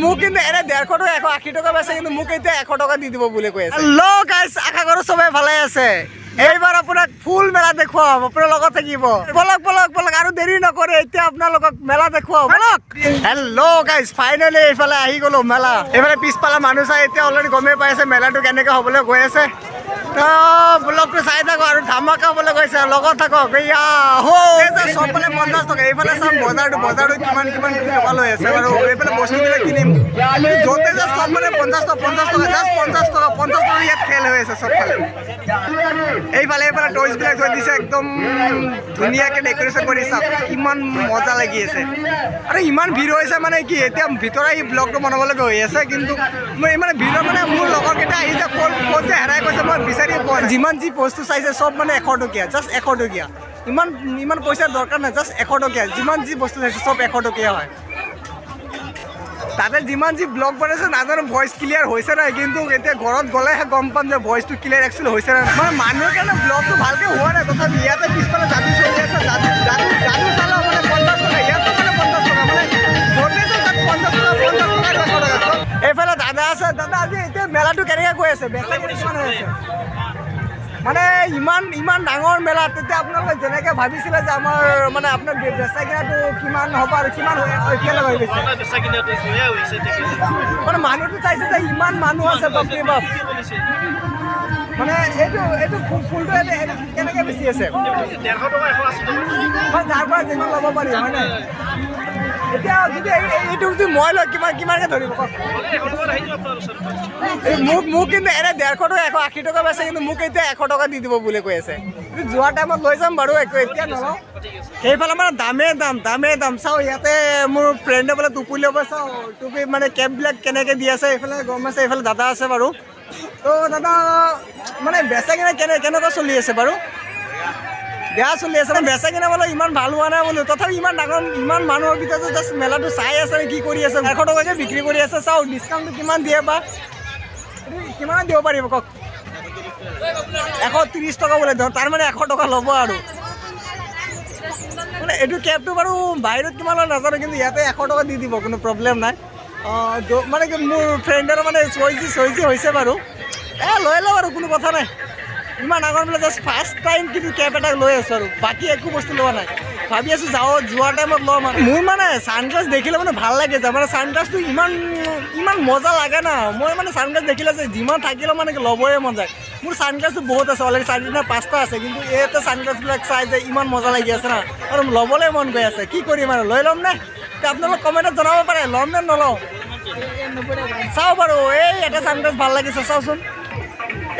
মোক কিন্তু এনে 150 টকা 180 টকা বেচে কিন্তু মোক এতিয়া 100 টকা দি দিব বুলি কৈ আছে। হেল্ল' গাইছ, আশা কৰোঁ চবে ভালে আছে। এইবাৰ আপোনাক ফুল মেলা দেখুৱাম, আপোনাৰ লগত থাকিব। বলক বলক বলক, আৰু দেৰি নকৰে, এতিয়া আপোনালোকক মেলা দেখুৱাম, বলক। হেল্ল' গাইছ, ফাইনেলি এইফালে আহি গ'লো মেলা। এইফালে পিছফালে মানুহ চাই এতিয়া অলৰেডি গমেই পাই আছে মেলাটো কেনেকৈ হ'বলৈ গৈ আছে। তো ব্লগটো চাই থাকো আৰু ধামাকা হ'বলৈ গৈছে, লগত থাকক। এয়া চবফালে 50 টকা, এইফালে চাম বজাৰটো কিমান টকা লৈ আছে বাৰু। এইফালে বস্তুবিলাক কিনিম, য'তে যে চব মানে 50 টকা জাষ্ট 50 টকা ইয়াত খেল হৈ আছে চবফালে। এইফালে টয়জবিলাক থৈ দিছে, একদম ধুনীয়াকৈ ডেক'ৰেশ্যন কৰি চাওক, কিমান মজা লাগি আছে। আৰু ইমান ভিৰ হৈছে মানে কি, এতিয়া ভিতৰত আহি ব্লগটো বনাবলগীয়া হৈ আছে। কিন্তু মই মানে ভিৰৰ মানে মোৰ লগৰকেইটা আহিছে, ক'ত যে হেৰাই গৈছে মই বিচাৰি পোৱা নাই। যিমান যি বস্তু চাইছে চব মানে 100 টকীয়া, জাষ্ট 100 টকীয়া। ইমান পইচাৰ দৰকাৰ নাই, জাষ্ট 100 টকীয়া। যিমান যি বস্তু চাইছে চব 100 টকীয়া হয়। তাতে যিমান যি ব্লগ বনাইছে নাজানো ভইচ ক্লিয়াৰ হৈছে নাই, কিন্তু এতিয়া ঘৰত গ'লেহে গম পাম যে ভইচটো ক্লিয়াৰ একচুৱেলি হৈছে নাই। মানে মানুহৰ কাৰণে ব্লগটো ভালকৈ হোৱা নাই, তথাপি ইয়াতে পিছফালে যাদু চলি আছে। যাদু চালেও মানে 50 টকা, ইয়াতো মানে 50 টকা, মানে য'তে যাওক তাত 50 টকা 100 টকা। এইফালে দাদা আছে, দাদা আজি এতিয়া মেলাটো কেনেকৈ গৈ আছে, বেচা কিমান হৈ আছে? মানে ইমান ডাঙৰ মেলা, তেতিয়া আপোনালোকে যেনেকৈ ভাবিছিলে যে আমাৰ মানে আপোনাৰ বেচা কিনাটো কিমান হ'ব আৰু কিমান এতিয়ালৈ হৈ গৈছে? মানে মানুহটো চাইছে যে ইমান মানুহ আছে, বাপৰে বাপ। মানে এইটো ফুলটো কেনেকৈ বেছি আছে? 150 টকা 180 টকা, মানে যাৰ পৰা যিমান ল'ব পাৰি হয় নাই? এতিয়া যদি এইটো যদি মই লয় কিমানকৈ ধৰিব কওক? মোক কিন্তু এনে 150 টকা 180 টকা বেচে, কিন্তু মোক এতিয়া 100 টকা দি দিব বুলি কৈ আছে। যোৱা টাইমত লৈ যাম বাৰু, এতিয়া নলওঁ। সেইফালে মানে দামে দাম চাওঁ। ইয়াতে মোৰ ফ্ৰেণ্ডে বোলে টুপি ল'ব, চাওঁ টুপি মানে কেপবিলাক কেনেকৈ দি আছে। এইফালে গম আছে, এইফালে দাদা আছে বাৰু। তো দাদা মানে বেচা কিনা কেনেকুৱা চলি আছে বাৰু? বেয়া চলি আছে, মানে বেচা কিনা বোলে ইমান ভাল হোৱা নাই বোলো। তথাপি ইমান মানুহৰ ভিতৰত জাষ্ট মেলাটো চাই আছে নে কি কৰি আছে? 100 টকাকৈ বিক্ৰী কৰি আছে। চাওঁ ডিছকাউণ্টটো কিমান দিয়ে বা, কিমান দিব পাৰিব কওক? 130 টকা বোলে, তাৰমানে 100 টকা ল'ব আৰু। মানে এইটো কেবটো বাৰু বাহিৰত কিমান লয় নাজানো, কিন্তু ইয়াতে 100 টকা দি দিব, কোনো প্ৰব্লেম নাই। মানে কি মোৰ ফ্ৰেণ্ডৰ মানে চইজি হৈছে বাৰু, লৈ লওঁ আৰু কোনো কথা নাই। ইমান ডাঙৰ বোলে জাষ্ট ফাৰ্ষ্ট টাইম কিন্তু কেব এটা লৈ আছোঁ আৰু, বাকী একো বস্তু লোৱা নাই। ভাবি আছোঁ যোৱা টাইমত ল'ম আৰু। মোৰ মানে ছানগ্লাছ দেখিলে মানে ভাল লাগে যে, মানে ছানগ্লাছটো ইমান মজা লাগে না। মই মানে ছানগ্লাছ দেখিলে যে যিমান থাকিলেও মানে ল'বই মন যায়। মোৰ ছানগ্লাছটো বহুত আছে, অলৰেডি 4টা নে 5টা আছে, কিন্তু এইটো ছানগ্লাছবিলাক চাই যে ইমান মজা লাগি আছে না, আৰু ল'বলৈ মন গৈ আছে। কি কৰিম আৰু, লৈ ল'ম নে? আপোনালোক কমেণ্টত জনাব পাৰে ল'ম নে নলওঁ। চাওঁ বাৰু, এটা ছানগ্লাছ ভাল লাগিছে, চাওঁচোন।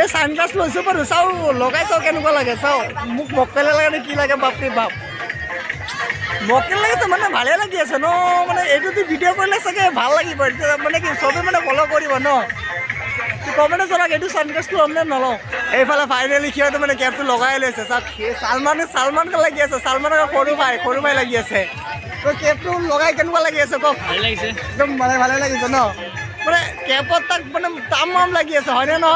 এই ছানগ্লাছ লৈছোঁ বাৰু, চাওঁ লগাই চাওঁ কেনেকুৱা লাগে। চাওঁ মোক মক্কেলে লাগে নে কি লাগে, বাপৰে বাপ। মক্কেল লাগিছে মানে ভালে লাগি আছে ন। মানে এইটোতো ভিডিঅ' কৰিলে চাগে ভাল লাগিব, মানে কি চবেই মানে ফ'ল' কৰিব ন। কমেণ্টত জনাওক এইটো ছানগ্লাছটো ল'ম নে নলওঁ। এইফালে ফাইনেলি সিহঁতে মানে কেবটো লগাই লৈছে। চাওক চালমানকে লাগি আছে, চালমানৰ সৰু ভাই লাগি আছে। তো কেবটো লগাই কেনেকুৱা লাগি আছে কওক? ভালে লাগিছে, একদম মানে ভালে লাগিছে ন। মানে কেবত তাক মানে তাম লাগি আছে, হয়নে নহয়?